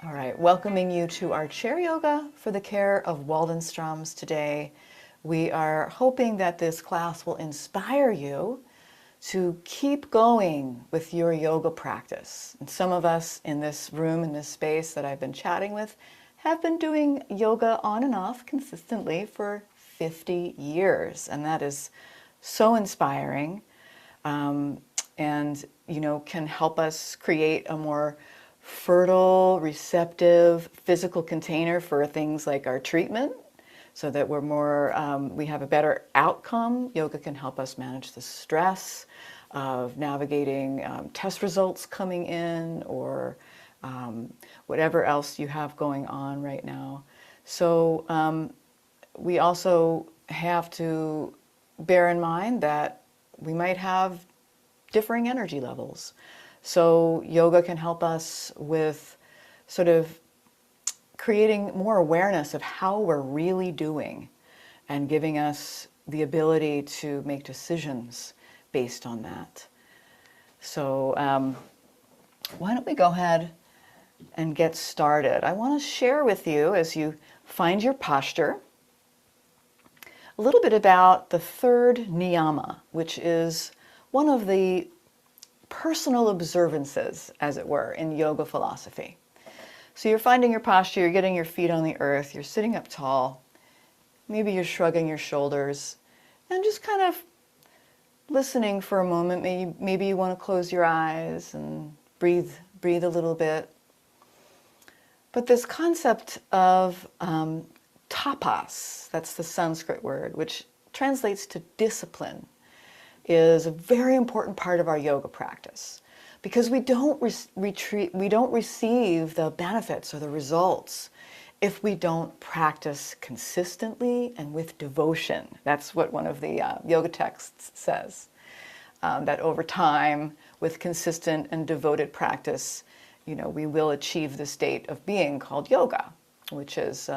All right, welcoming you to our chair yoga for the care of Waldenstroms today. We are hoping that this class will inspire you to keep going with your yoga practice. And some of us in this room, in this space that I've been chatting with, have been doing yoga on and off consistently for 50 years. And that is so inspiring and, can help us create a more fertile, receptive physical container for things like our treatment so that we're more, we have a better outcome. Yoga can help us manage the stress of navigating test results coming in or whatever else you have going on right now. So we also have to bear in mind that we might have differing energy levels. So yoga can help us with sort of creating more awareness of how we're really doing and giving us the ability to make decisions based on that. So why don't we go ahead and get started? I want to share with you, as you find your posture, a little bit about the third niyama, which is one of the personal observances, as it were, in yoga philosophy. So you're finding your posture, you're getting your feet on the earth, you're sitting up tall, maybe you're shrugging your shoulders, and just kind of listening for a moment. Maybe you want to close your eyes and breathe a little bit. But this concept of tapas, that's the Sanskrit word, which translates to discipline, is a very important part of our yoga practice because we don't receive the benefits or the results if we don't practice consistently and with devotion. That's what one of the yoga texts says, that over time, with consistent and devoted practice, we will achieve the state of being called yoga, which is,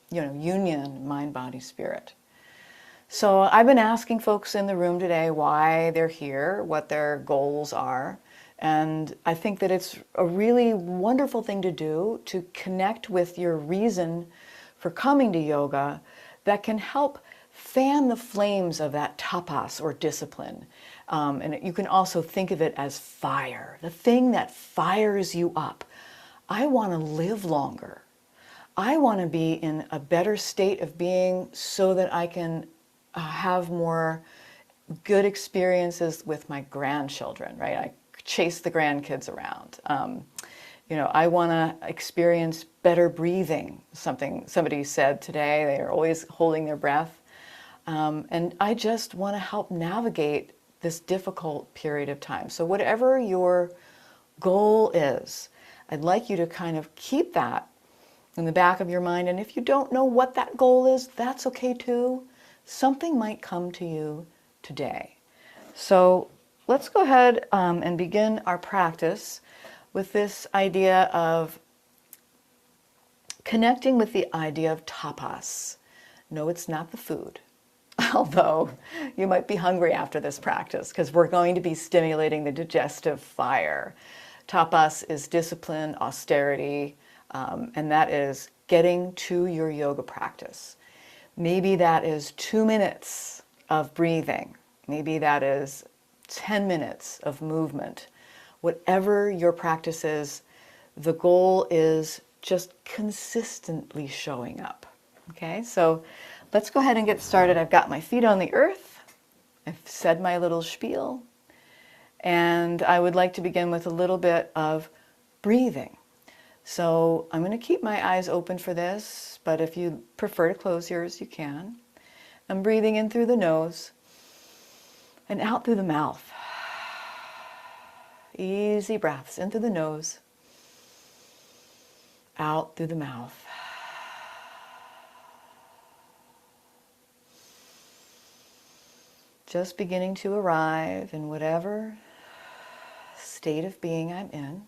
union, mind, body, spirit. So I've been asking folks in the room today why they're here, what their goals are, and I think that it's a really wonderful thing to do to connect with your reason for coming to yoga that can help fan the flames of that tapas or discipline. And you can also think of it as fire, the thing that fires you up. I want to live longer. I want to be in a better state of being so that I can have more good experiences with my grandchildren, right? I chase the grandkids around. I want to experience better breathing. Somebody said today, they are always holding their breath. And I just want to help navigate this difficult period of time. So whatever your goal is, I'd like you to kind of keep that in the back of your mind. And if you don't know what that goal is, that's okay too. Something might come to you today. So let's go ahead and begin our practice with this idea of connecting with the idea of tapas. No, it's not the food, although you might be hungry after this practice because we're going to be stimulating the digestive fire. Tapas is discipline, austerity, and that is getting to your yoga practice. Maybe that is 2 minutes of breathing. Maybe that is 10 minutes of movement. Whatever your practice is, the goal is just consistently showing up. Okay, so let's go ahead and get started. I've got my feet on the earth. I've said my little spiel. And I would like to begin with a little bit of breathing. So I'm going to keep my eyes open for this, but if you prefer to close yours, you can. I'm breathing in through the nose and out through the mouth. Easy breaths in through the nose, out through the mouth. Just beginning to arrive in whatever state of being I'm in.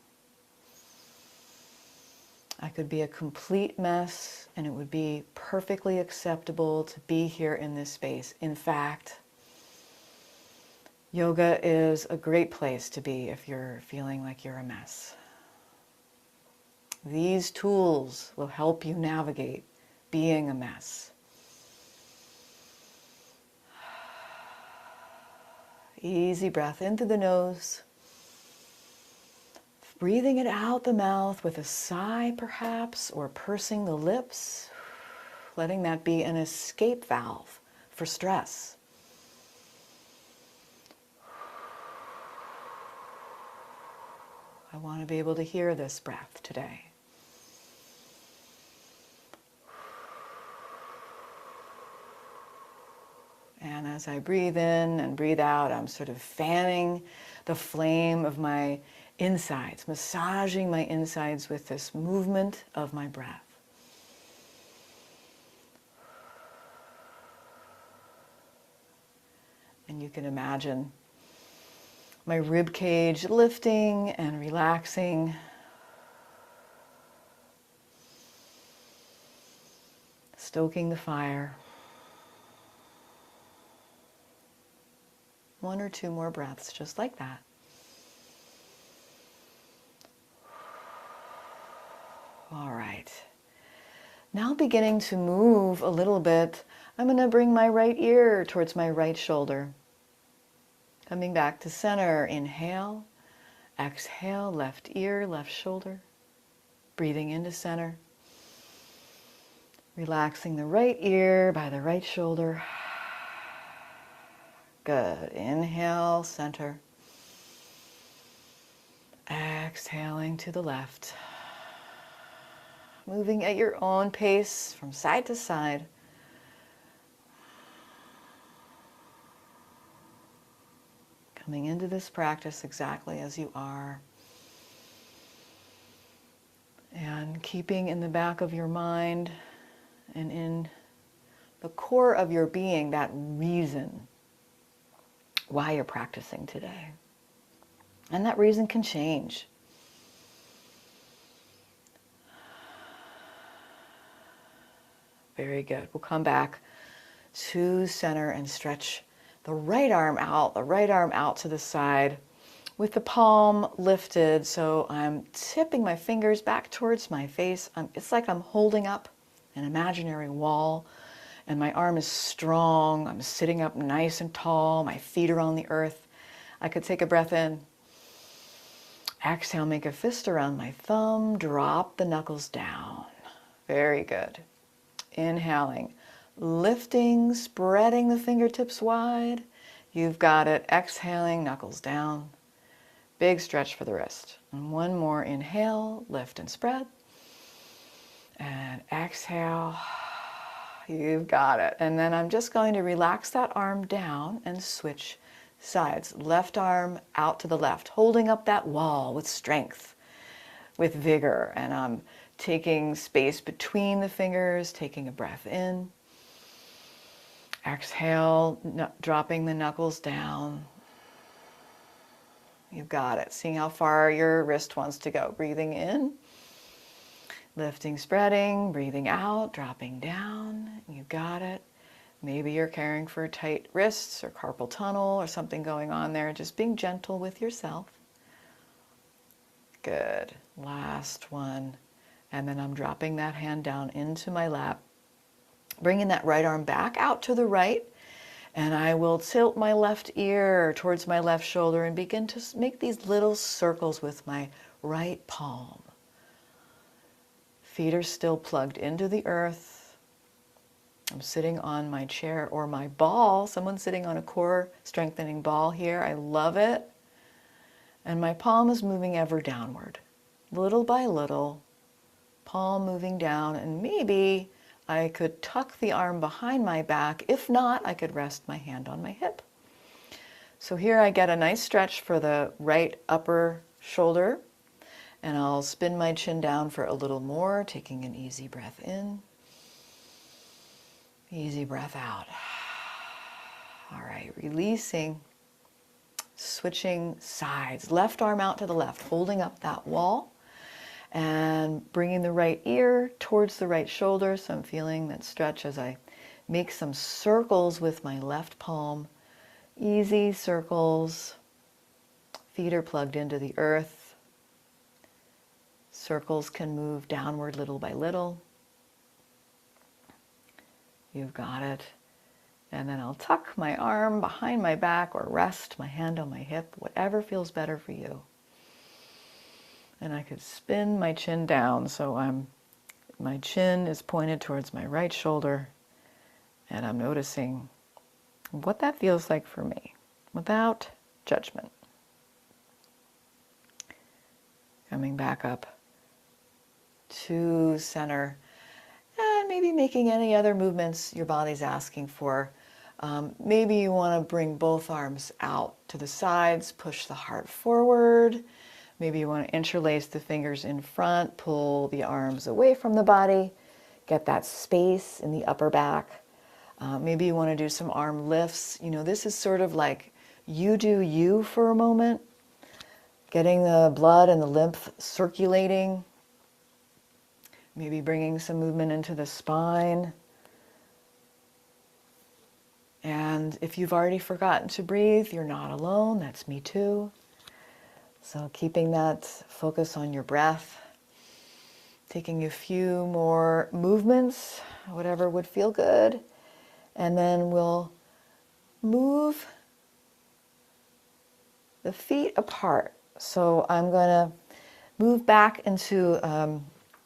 I could be a complete mess, and it would be perfectly acceptable to be here in this space. In fact, yoga is a great place to be if you're feeling like you're a mess. These tools will help you navigate being a mess. Easy breath in through the nose. Breathing it out the mouth with a sigh perhaps, or pursing the lips. Letting that be an escape valve for stress. I want to be able to hear this breath today. And as I breathe in and breathe out, I'm sort of fanning the flame of my insides, massaging my insides with this movement of my breath. And you can imagine my rib cage lifting and relaxing. Stoking the fire. 1 or 2 more breaths, just like that. All right. Now beginning to move a little bit, I'm going to bring my right ear towards my right shoulder. Coming back to center, inhale, exhale, left ear, left shoulder. Breathing into center. Relaxing the right ear by the right shoulder. Good. Inhale, center. Exhaling to the left. Moving at your own pace from side to side. Coming into this practice exactly as you are. And keeping in the back of your mind and in the core of your being that reason why you're practicing today. And that reason can change. Very good. We'll come back to center and stretch the right arm out to the side with the palm lifted. So I'm tipping my fingers back towards my face. It's like I'm holding up an imaginary wall, and my arm is strong. I'm sitting up nice and tall. My feet are on the earth. I could take a breath in. Exhale, make a fist around my thumb. Drop the knuckles down. Very good. Inhaling, lifting, spreading the fingertips wide. You've got it. Exhaling, knuckles down. Big stretch for the wrist. And 1 more. Inhale, lift and spread. And exhale. You've got it. And then I'm just going to relax that arm down and switch sides. Left arm out to the left, holding up that wall with strength, with vigor. And I'm taking space between the fingers, taking a breath in. Exhale, dropping the knuckles down. You've got it. Seeing how far your wrist wants to go. Breathing in. Lifting, spreading, breathing out, dropping down. You got it. Maybe you're caring for tight wrists or carpal tunnel or something going on there. Just being gentle with yourself. Good. Last one. And then I'm dropping that hand down into my lap. Bringing that right arm back out to the right. And I will tilt my left ear towards my left shoulder and begin to make these little circles with my right palm. Feet are still plugged into the earth. I'm sitting on my chair or my ball. Someone's sitting on a core strengthening ball here. I love it. And my palm is moving ever downward. Little by little, palm moving down. And maybe I could tuck the arm behind my back. If not, I could rest my hand on my hip. So here I get a nice stretch for the right upper shoulder. And I'll spin my chin down for a little more, taking an easy breath in. Easy breath out. All right, releasing, switching sides. Left arm out to the left, holding up that wall. And bringing the right ear towards the right shoulder. So I'm feeling that stretch as I make some circles with my left palm. Easy circles. Feet are plugged into the earth. Circles can move downward little by little. You've got it. And then I'll tuck my arm behind my back or rest my hand on my hip, whatever feels better for you. And I could spin my chin down so my chin is pointed towards my right shoulder, and I'm noticing what that feels like for me without judgment. Coming back up to center, and maybe making any other movements your body's asking for. Maybe you want to bring both arms out to the sides, push the heart forward. Maybe you want to interlace the fingers in front, pull the arms away from the body, get that space in the upper back. Maybe you want to do some arm lifts. You know, this is sort of like you do you for a moment, getting the blood and the lymph circulating. Maybe bringing some movement into the spine. And if you've already forgotten to breathe, you're not alone. That's me too. So keeping that focus on your breath, taking a few more movements, whatever would feel good, and then we'll move the feet apart. So I'm going to move back into a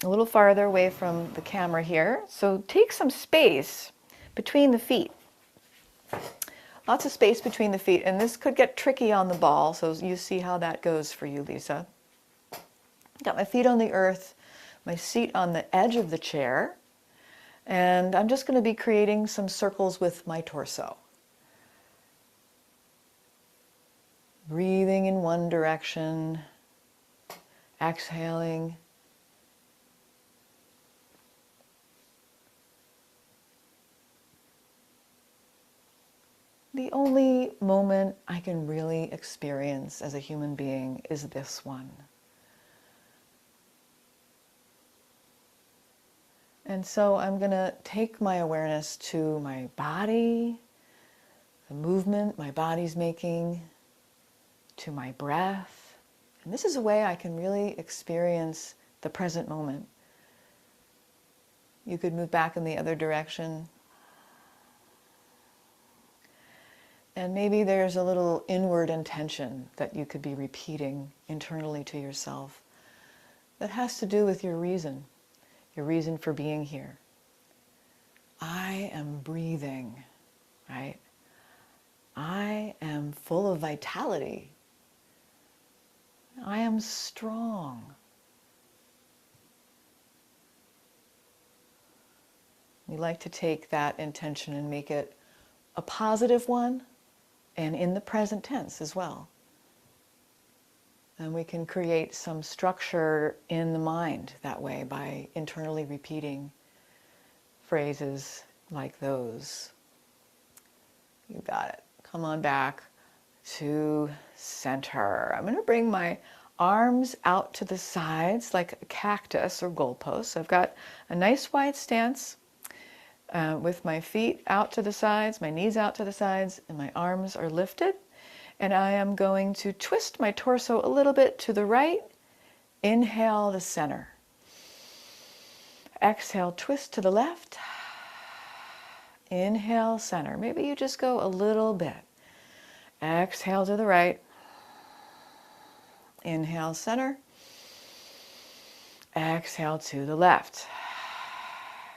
little farther away from the camera here. So take some space between the feet. Lots of space between the feet, and this could get tricky on the ball, so you see how that goes for you, Lisa. Got my feet on the earth, my seat on the edge of the chair, and I'm just going to be creating some circles with my torso. Breathing in one direction, exhaling. The only moment I can really experience as a human being is this one. And so I'm going to take my awareness to my body, the movement my body's making, to my breath. And this is a way I can really experience the present moment. You could move back in the other direction. And maybe there's a little inward intention that you could be repeating internally to yourself that has to do with your reason for being here. I am breathing, right? I am full of vitality. I am strong. We like to take that intention and make it a positive one, and in the present tense as well. And we can create some structure in the mind that way by internally repeating phrases like those. You got it. Come on back to center. I'm going to bring my arms out to the sides like a cactus or goalpost. So I've got a nice wide stance. With my feet out to the sides, my knees out to the sides, and my arms are lifted. And I am going to twist my torso a little bit to the right. Inhale to center. Exhale, twist to the left. Inhale, center. Maybe you just go a little bit. Exhale to the right. Inhale, center. Exhale to the left.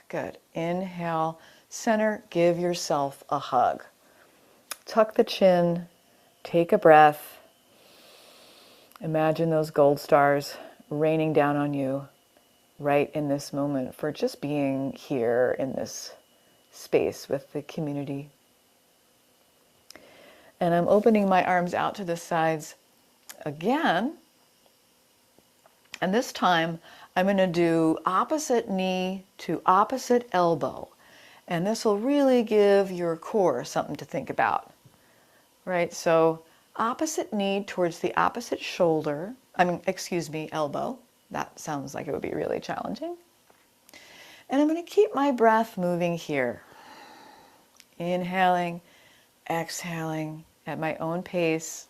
Good. Inhale, center, give yourself a hug. Tuck the chin, take a breath. Imagine those gold stars raining down on you right in this moment for just being here in this space with the community. And I'm opening my arms out to the sides again. And this time, I'm going to do opposite knee to opposite elbow. And this will really give your core something to think about. Right? So opposite knee towards the opposite shoulder. Elbow. That sounds like it would be really challenging. And I'm going to keep my breath moving here. Inhaling, exhaling at my own pace.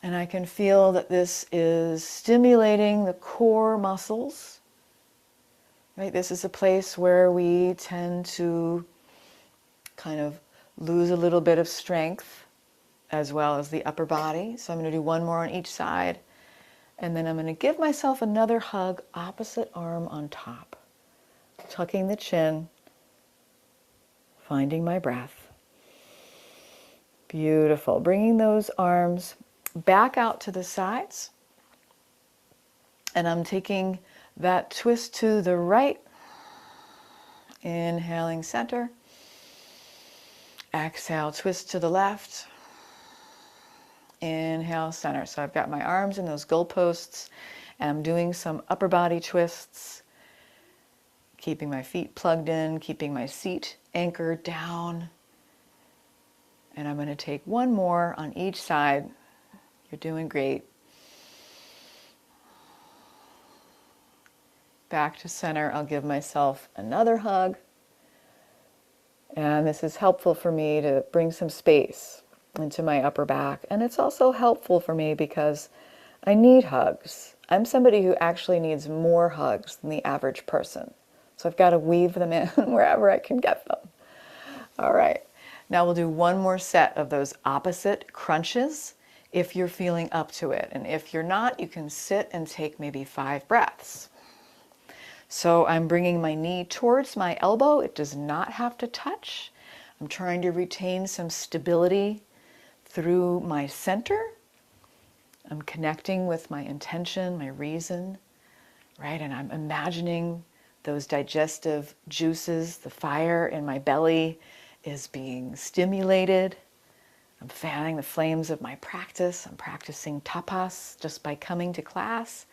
And I can feel that this is stimulating the core muscles. Right? This is a place where we tend to kind of lose a little bit of strength as well as the upper body. So I'm going to do one more on each side. And then I'm going to give myself another hug, opposite arm on top. Tucking the chin, finding my breath. Beautiful. Bringing those arms back out to the sides. And I'm taking that twist to the right. Inhaling center. Exhale, twist to the left. Inhale, center. So I've got my arms in those goalposts, and I'm doing some upper body twists, keeping my feet plugged in, keeping my seat anchored down. And I'm going to take one more on each side. You're doing great. Back to center. I'll give myself another hug. And this is helpful for me to bring some space into my upper back. And it's also helpful for me because I need hugs. I'm somebody who actually needs more hugs than the average person. So I've got to weave them in wherever I can get them. All right. Now we'll do one more set of those opposite crunches if you're feeling up to it. And if you're not, you can sit and take maybe 5 breaths. So I'm bringing my knee towards my elbow. It does not have to touch. I'm trying to retain some stability through my center. I'm connecting with my intention, my reason, right? And I'm imagining those digestive juices, the fire in my belly is being stimulated. I'm fanning the flames of my practice. I'm practicing tapas just by coming to class.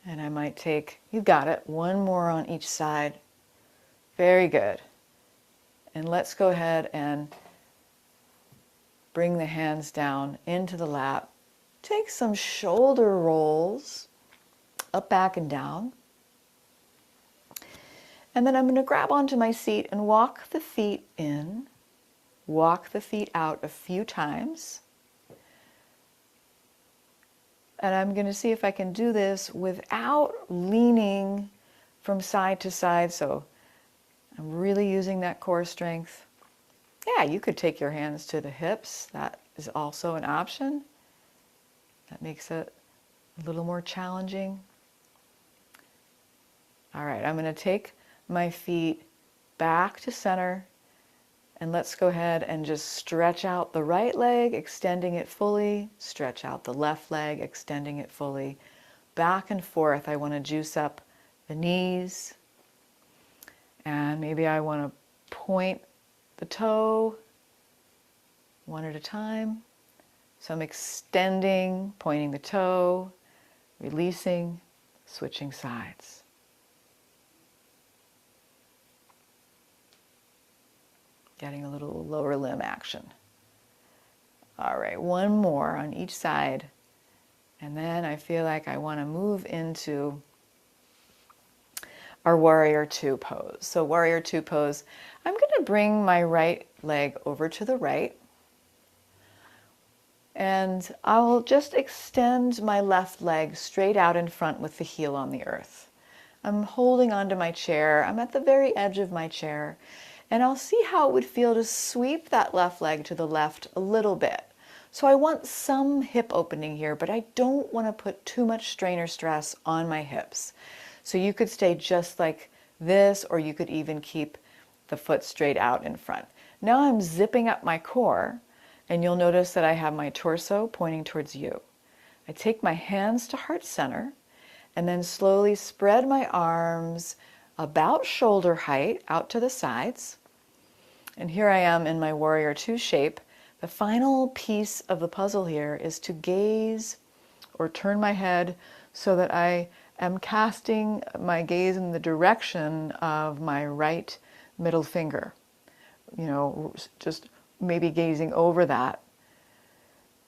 And I might take, you got it, one more on each side. Very good. And let's go ahead and bring the hands down into the lap. Take some shoulder rolls, up, back, and down. And then I'm going to grab onto my seat and walk the feet in, walk the feet out a few times. And I'm going to see if I can do this without leaning from side to side. So I'm really using that core strength. Yeah, you could take your hands to the hips. That is also an option. That makes it a little more challenging. All right, I'm going to take my feet back to center. And let's go ahead and just stretch out the right leg, extending it fully. Stretch out the left leg, extending it fully. Back and forth. I want to juice up the knees. And maybe I want to point the toe one at a time. So I'm extending, pointing the toe, releasing, switching sides. Getting a little lower limb action. All right, one more on each side. And then I feel like I want to move into our warrior 2 pose. So warrior 2 pose, I'm going to bring my right leg over to the right. And I'll just extend my left leg straight out in front with the heel on the earth. I'm holding onto my chair. I'm at the very edge of my chair. And I'll see how it would feel to sweep that left leg to the left a little bit. So I want some hip opening here, but I don't want to put too much strain or stress on my hips. So you could stay just like this, or you could even keep the foot straight out in front. Now I'm zipping up my core, and you'll notice that I have my torso pointing towards you. I take my hands to heart center, and then slowly spread my arms about shoulder height out to the sides. And here I am in my warrior 2 shape. The final piece of the puzzle here is to gaze or turn my head so that I am casting my gaze in the direction of my right middle finger. You know, just maybe gazing over that.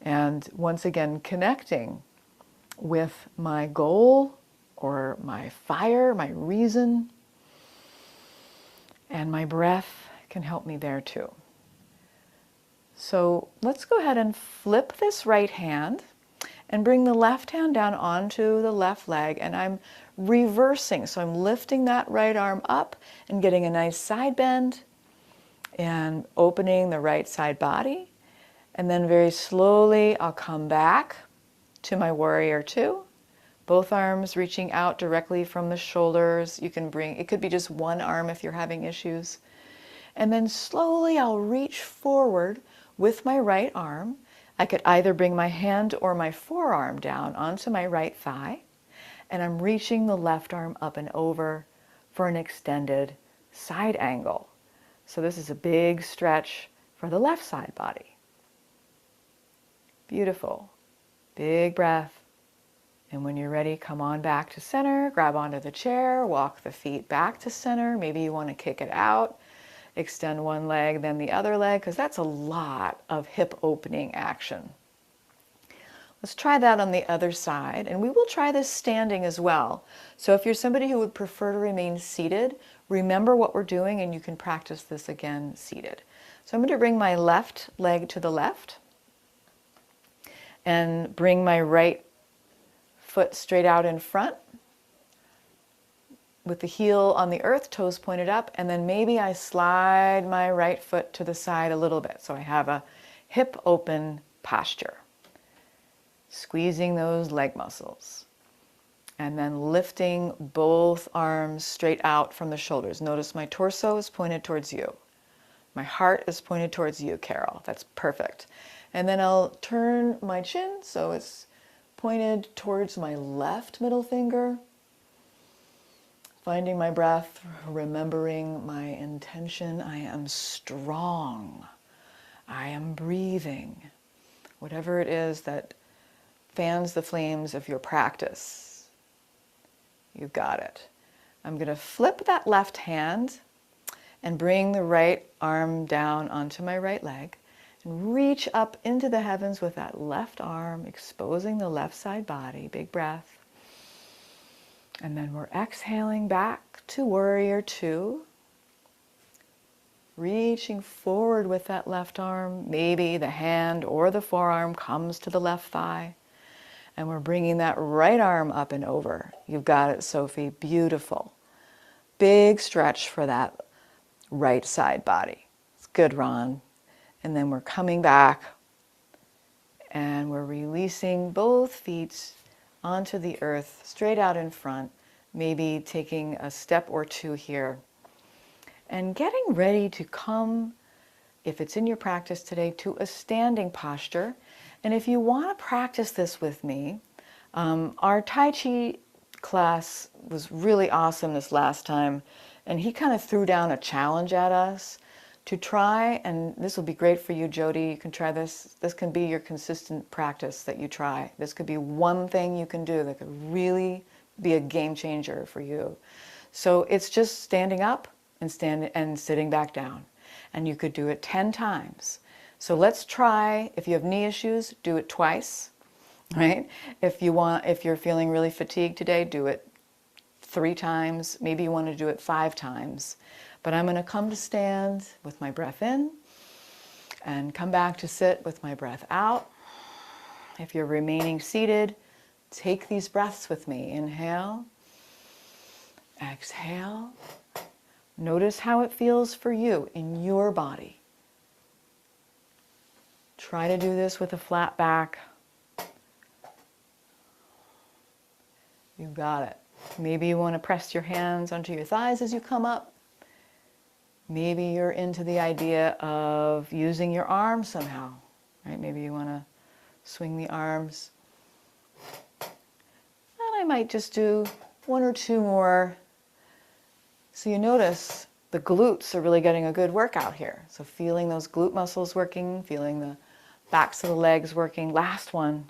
And once again, connecting with my goal or my fire, my reason. And my breath can help me there too. So let's go ahead and flip this right hand and bring the left hand down onto the left leg, and I'm reversing. So I'm lifting that right arm up and getting a nice side bend and opening the right side body. And then very slowly I'll come back to my warrior two. Both arms reaching out directly from the shoulders. You can bring, it could be just one arm if you're having issues. And then slowly I'll reach forward with my right arm. I could either bring my hand or my forearm down onto my right thigh, and I'm reaching the left arm up and over for an extended side angle. So this is a big stretch for the left side body. Beautiful. Big breath. And when you're ready, come on back to center, grab onto the chair, walk the feet back to center. Maybe you want to kick it out. Extend one leg, then the other leg, because that's a lot of hip opening action. Let's try that on the other side, and we will try this standing as well. So if you're somebody who would prefer to remain seated, remember what we're doing, and you can practice this again seated. So I'm going to bring my left leg to the left and bring my right foot straight out in front, with the heel on the earth, toes pointed up, and then maybe I slide my right foot to the side a little bit. So I have a hip open posture. Squeezing those leg muscles. And then lifting both arms straight out from the shoulders. Notice my torso is pointed towards you. My heart is pointed towards you, Carol. That's perfect. And then I'll turn my chin so it's pointed towards my left middle finger. Finding my breath, remembering my intention. I am strong. I am breathing. Whatever it is that fans the flames of your practice. You've got it. I'm going to flip that left hand and bring the right arm down onto my right leg and reach up into the heavens with that left arm, exposing the left side body. Big breath. And then we're exhaling back to warrior two. Reaching forward with that left arm. Maybe the hand or the forearm comes to the left thigh. And we're bringing that right arm up and over. You've got it, Sophie. Beautiful. Big stretch for that right side body. It's good, Ron. And then we're coming back and we're releasing both feet onto the earth, straight out in front, maybe taking a step or two here. And getting ready to come, if it's in your practice today, to a standing posture. And if you want to practice this with me, our Tai Chi class was really awesome this last time, and he kind of threw down a challenge at us to try, and this will be great for you, Jody. You can try this. This can be your consistent practice that you try. This could be one thing you can do that could really be a game changer for you. So it's just standing up and sitting back down. And you could do it 10 times. So let's try, if you have knee issues, do it twice, right? If you're feeling really fatigued today, do it 3 times. Maybe you want to do it 5 times. But I'm going to come to stand with my breath in and come back to sit with my breath out. If you're remaining seated, take these breaths with me. Inhale, exhale. Notice how it feels for you in your body. Try to do this with a flat back. You got it. Maybe you want to press your hands onto your thighs as you come up. Maybe you're into the idea of using your arms somehow, right? Maybe you want to swing the arms. And I might just do 1 or 2 more. So you notice the glutes are really getting a good workout here. So feeling those glute muscles working, feeling the backs of the legs working. Last one.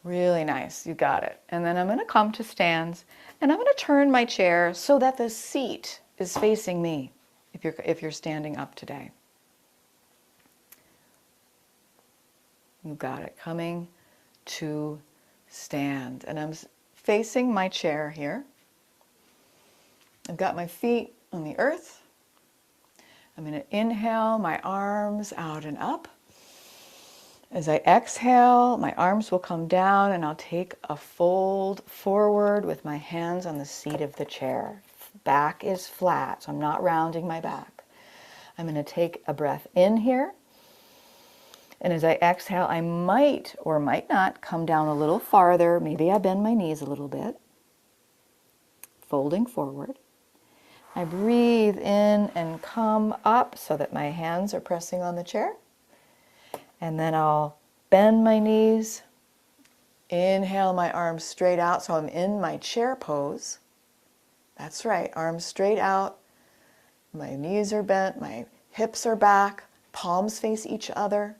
Really nice. You got it. And then I'm going to come to stands, and I'm going to turn my chair so that the seat is facing me if you're standing up today. You got it. Coming to stand. And I'm facing my chair here. I've got my feet on the earth. I'm going to inhale my arms out and up. As I exhale, my arms will come down and I'll take a fold forward with my hands on the seat of the chair. Back is flat, so I'm not rounding my back. I'm going to take a breath in here. And as I exhale, I might or might not come down a little farther. Maybe I bend my knees a little bit, folding forward. I breathe in and come up so that my hands are pressing on the chair. And then I'll bend my knees, inhale my arms straight out so I'm in my chair pose. That's right, arms straight out, my knees are bent, my hips are back, palms face each other.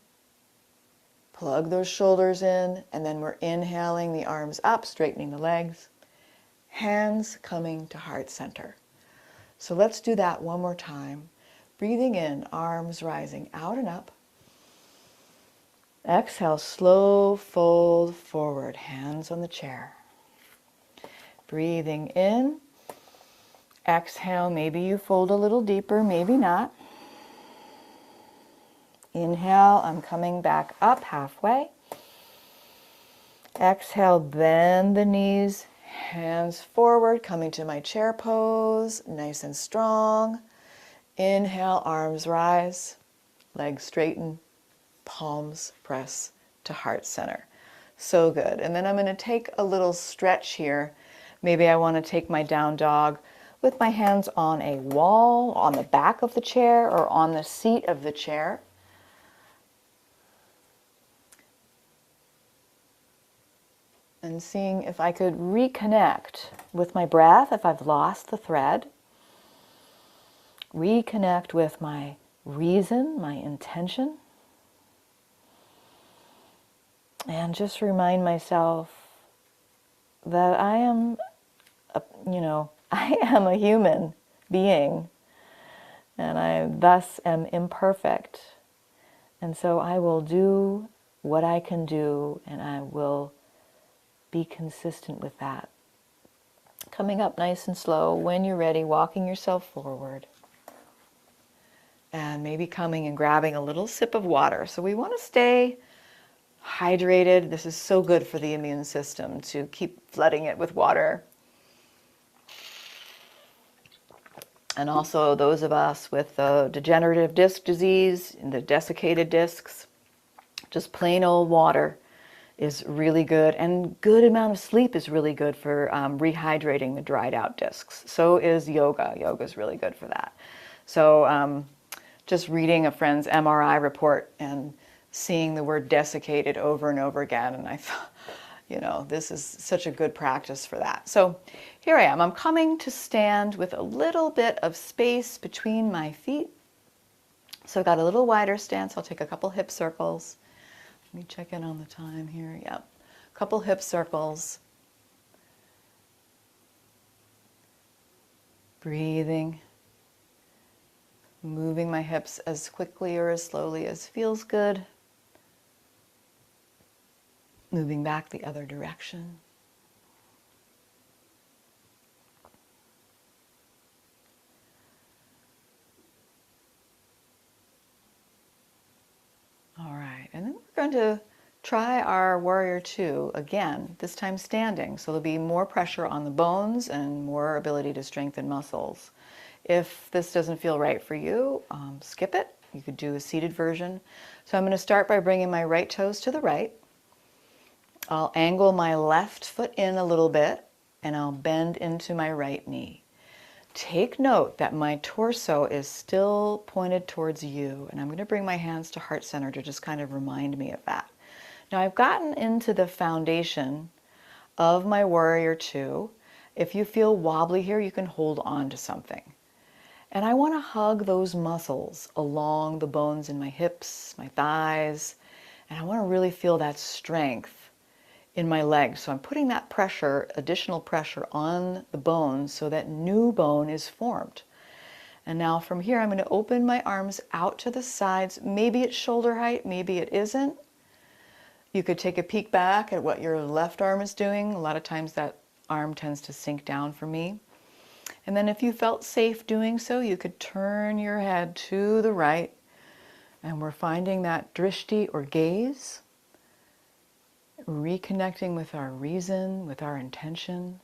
Plug those shoulders in, and then we're inhaling the arms up, straightening the legs, hands coming to heart center. So let's do that one more time. Breathing in, arms rising out and up. Exhale, slow fold forward, hands on the chair. Breathing in. Exhale, maybe you fold a little deeper, maybe not. Inhale, I'm coming back up halfway. Exhale, bend the knees, hands forward, coming to my chair pose, nice and strong. Inhale, arms rise, legs straighten. Palms press to heart center. So good. And then I'm going to take a little stretch here. Maybe I want to take my down dog with my hands on a wall, on the back of the chair, or on the seat of the chair. And seeing if I could reconnect with my breath if I've lost the thread. Reconnect with my reason, my intention. And just remind myself that I am, I am a human being, and I thus am imperfect. And so I will do what I can do, and I will be consistent with that. Coming up nice and slow, when you're ready, walking yourself forward. And maybe coming and grabbing a little sip of water. So we want to stay hydrated. This is so good for the immune system to keep flooding it with water. And also those of us with degenerative disc disease and the desiccated discs, just plain old water is really good. And good amount of sleep is really good for rehydrating the dried out discs. So is yoga. Yoga is really good for that. So just reading a friend's MRI report and seeing the word desiccated over and over again. And I thought, this is such a good practice for that. So here I am. I'm coming to stand with a little bit of space between my feet. So I've got a little wider stance. I'll take a couple hip circles. Let me check in on the time here. Yep. A couple hip circles. Breathing. Moving my hips as quickly or as slowly as feels good. Moving back the other direction. All right, and then we're going to try our warrior two again, this time standing. So there'll be more pressure on the bones and more ability to strengthen muscles. If this doesn't feel right for you, skip it. You could do a seated version. So I'm going to start by bringing my right toes to the right. I'll angle my left foot in a little bit, and I'll bend into my right knee. Take note that my torso is still pointed towards you, and I'm going to bring my hands to heart center to just kind of remind me of that. Now I've gotten into the foundation of my warrior two. If you feel wobbly here, you can hold on to something. And I want to hug those muscles along the bones in my hips, my thighs, and I want to really feel that strength in my legs. So I'm putting that pressure, additional pressure on the bones so that new bone is formed. And now from here, I'm going to open my arms out to the sides. Maybe it's shoulder height, maybe it isn't. You could take a peek back at what your left arm is doing. A lot of times that arm tends to sink down for me. And then if you felt safe doing so, you could turn your head to the right. And we're finding that drishti or gaze, reconnecting with our reason, with our intention.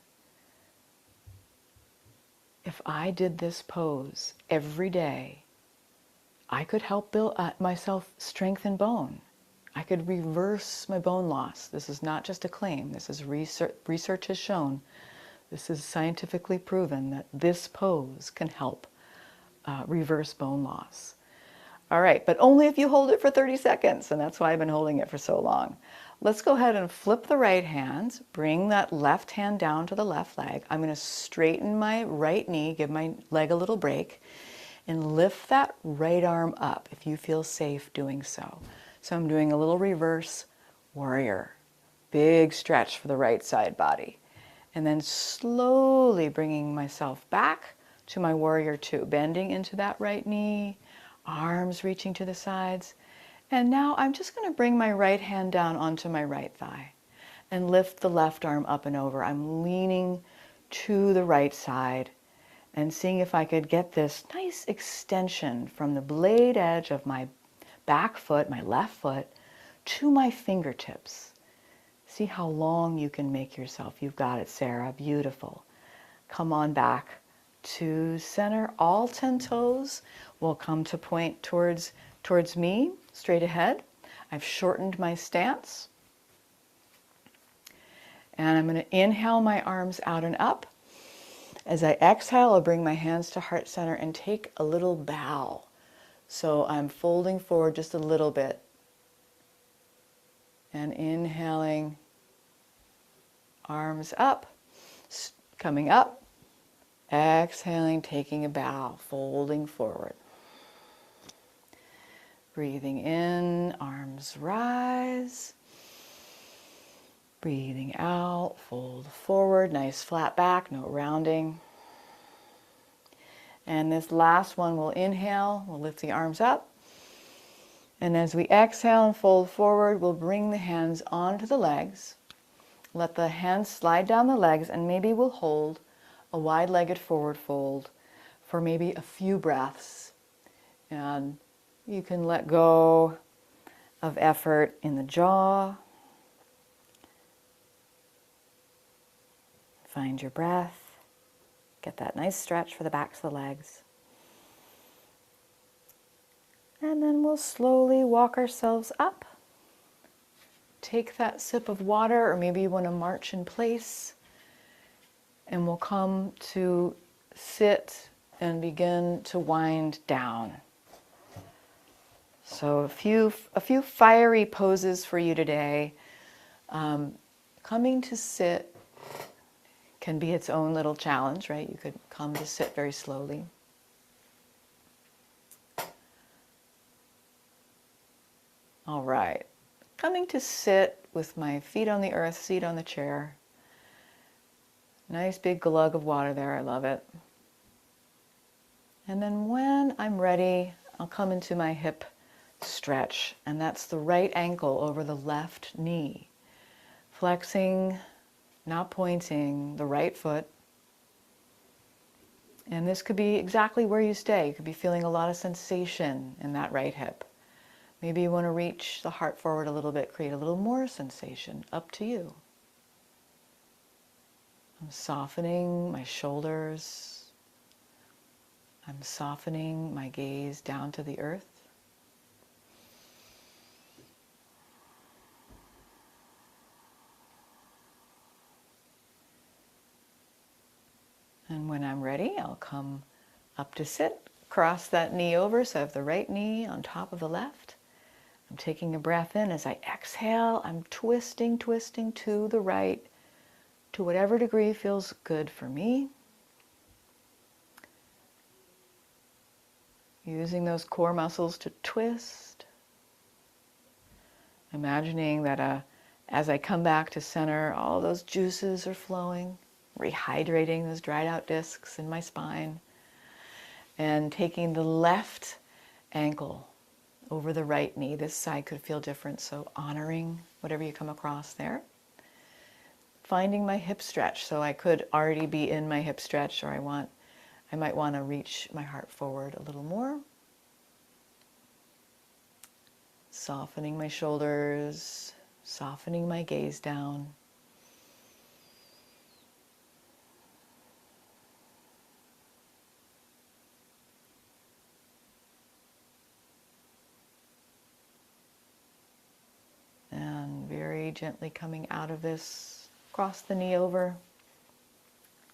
If I did this pose every day, I could help build myself strength and bone. I could reverse my bone loss. This is not just a claim. This is research has shown. This is scientifically proven that this pose can help reverse bone loss. All right, but only if you hold it for 30 seconds, and that's why I've been holding it for so long. Let's go ahead and flip the right hand, bring that left hand down to the left leg. I'm going to straighten my right knee, give my leg a little break, and lift that right arm up if you feel safe doing so. So I'm doing a little reverse warrior, big stretch for the right side body. And then slowly bringing myself back to my warrior two, bending into that right knee, arms reaching to the sides. And now I'm just going to bring my right hand down onto my right thigh and lift the left arm up and over. I'm leaning to the right side and seeing if I could get this nice extension from the blade edge of my back foot, my left foot, to my fingertips. See how long you can make yourself. You've got it, Sarah. Beautiful. Come on back to center. All 10 toes will come to point towards me, straight ahead. I've shortened my stance. And I'm going to inhale my arms out and up. As I exhale, I'll bring my hands to heart center and take a little bow. So I'm folding forward just a little bit. And inhaling, arms up, coming up. Exhaling, taking a bow, folding forward. Breathing in, arms rise. Breathing out, fold forward, nice flat back, no rounding. And this last one, we'll inhale, we'll lift the arms up. And as we exhale and fold forward, we'll bring the hands onto the legs. Let the hands slide down the legs, and maybe we'll hold a wide-legged forward fold for maybe a few breaths. And you can let go of effort in the jaw. Find your breath. Get that nice stretch for the backs of the legs. And then we'll slowly walk ourselves up. Take that sip of water, or maybe you want to march in place. And we'll come to sit and begin to wind down. So a few fiery poses for you today. Coming to sit can be its own little challenge, right? You could come to sit very slowly. All right. Coming to sit with my feet on the earth, seat on the chair. Nice big glug of water there, I love it. And then when I'm ready, I'll come into my hip stretch, and that's the right ankle over the left knee. Flexing, not pointing, the right foot. And this could be exactly where you stay. You could be feeling a lot of sensation in that right hip. Maybe you want to reach the heart forward a little bit, create a little more sensation, up to you. I'm softening my shoulders. I'm softening my gaze down to the earth. And when I'm ready, I'll come up to sit, cross that knee over, so I have the right knee on top of the left. I'm taking a breath in. As I exhale, I'm twisting to the right, to whatever degree feels good for me. Using those core muscles to twist. Imagining that as I come back to center, all those juices are flowing, rehydrating those dried out discs in my spine. And taking the left ankle over the right knee. This side could feel different, so honoring whatever you come across there. Finding my hip stretch, so I could already be in my hip stretch, or I want I might want to reach my heart forward a little more. Softening my shoulders, softening my gaze down. And very gently coming out of this, cross the knee over,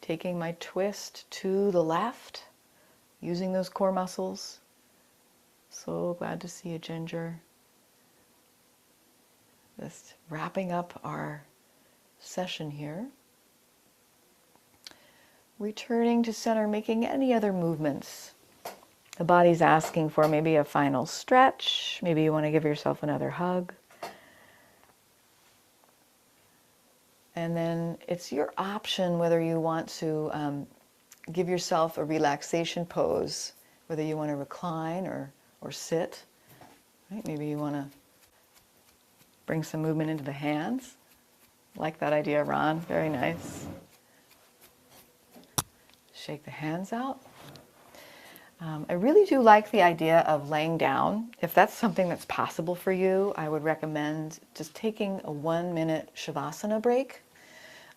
taking my twist to the left, using those core muscles. So glad to see you, Ginger. Just wrapping up our session here. Returning to center, making any other movements the body's asking for. Maybe a final stretch. Maybe you want to give yourself another hug. And then it's your option whether you want to give yourself a relaxation pose, whether you want to recline or sit. Right? Maybe you want to bring some movement into the hands. Like that idea, Ron. Very nice. Shake the hands out. I really do like the idea of laying down. If that's something that's possible for you, I would recommend just taking a 1-minute Shavasana break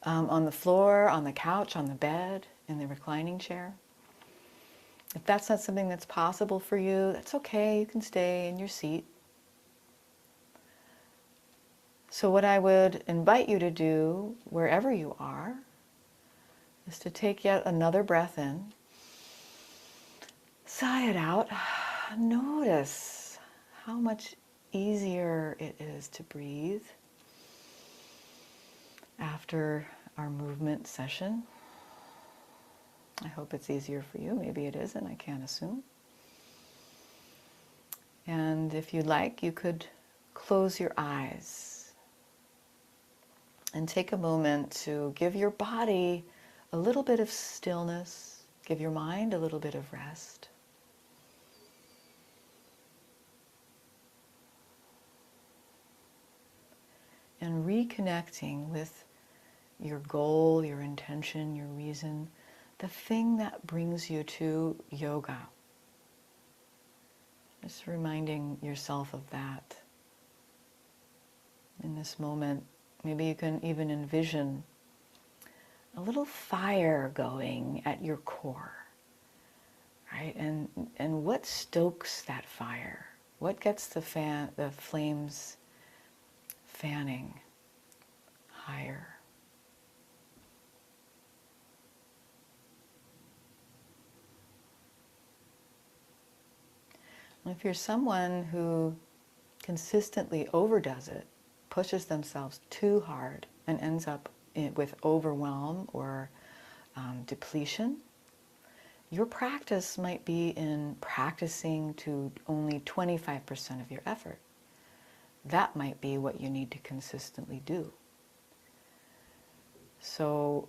on the floor, on the couch, on the bed, in the reclining chair. If that's not something that's possible for you, that's okay. You can stay in your seat. So what I would invite you to do, wherever you are, is to take yet another breath in. Sigh it out. Notice how much easier it is to breathe after our movement session. I hope it's easier for you. Maybe it isn't. I can't assume. And if you'd like, you could close your eyes and take a moment to give your body a little bit of stillness, give your mind a little bit of rest. And reconnecting with your goal, your intention, your reason, the thing that brings you to yoga. Just reminding yourself of that. In this moment, maybe you can even envision a little fire going at your core, right? And what stokes that fire? What gets the flames fanning higher? If you're someone who consistently overdoes it, pushes themselves too hard, and ends up with overwhelm or depletion, your practice might be in practicing to only 25% of your effort. That might be what you need to consistently do. So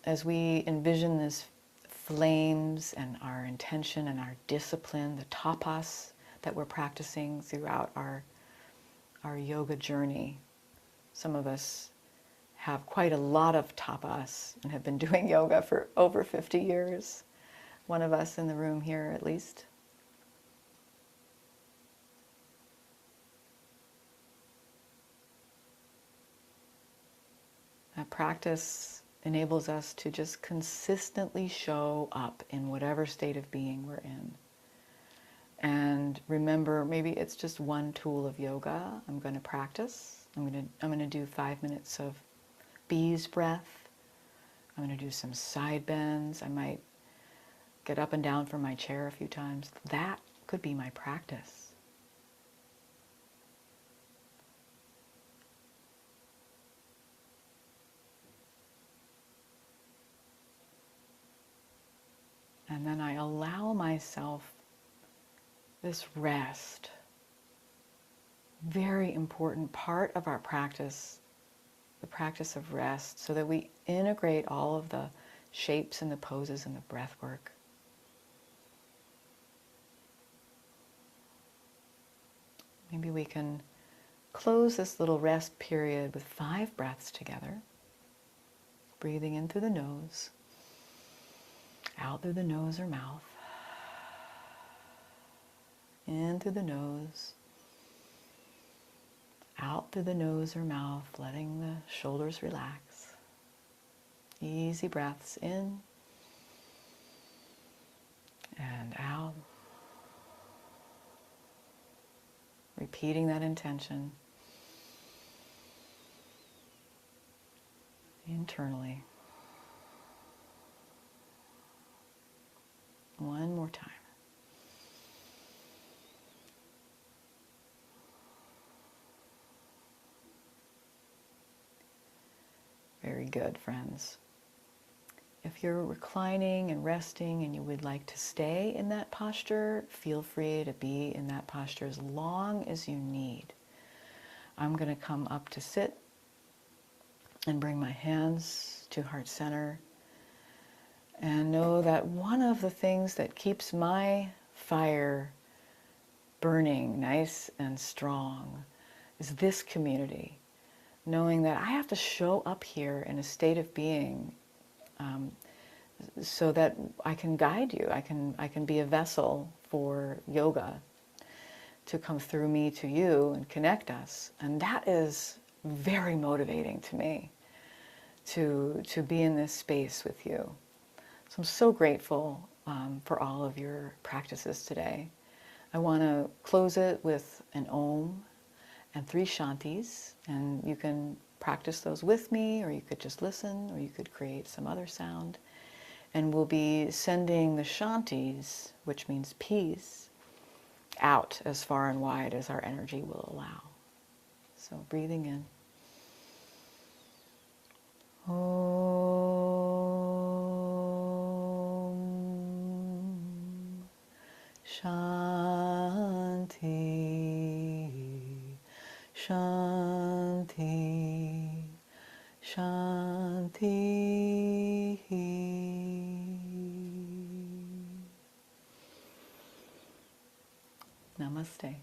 as we envision this flames and our intention and our discipline, the tapas that we're practicing throughout our yoga journey. Some of us have quite a lot of tapas and have been doing yoga for over 50 years. One of us in the room here at least. That practice enables us to just consistently show up in whatever state of being we're in. And remember, maybe it's just one tool of yoga I'm going to practice. I'm going to do 5 minutes of bees breath. I'm going to do some side bends. I might get up and down from my chair a few times. That could be my practice. And then I allow myself this rest. Very important part of our practice, the practice of rest, so that we integrate all of the shapes and the poses and the breath work. Maybe we can close this little rest period with 5 breaths together. Breathing in through the nose. Out through the nose or mouth. In through the nose. Out through the nose or mouth, letting the shoulders relax. Easy breaths in and out. Repeating that intention internally. One more time. Very good, friends. If you're reclining and resting and you would like to stay in that posture, feel free to be in that posture as long as you need. I'm going to come up to sit and bring my hands to heart center and know that one of the things that keeps my fire burning nice and strong is this community. Knowing that I have to show up here in a state of being so that I can guide you. I can be a vessel for yoga to come through me to you and connect us. And that is very motivating to me, to be in this space with you. So I'm so grateful for all of your practices today. I want to close it with an Om and 3 Shantis, and you can practice those with me, or you could just listen, or you could create some other sound. And we'll be sending the Shantis, which means peace, out as far and wide as our energy will allow. So breathing in. Om Shanti, Shanti, Shanti. Namaste.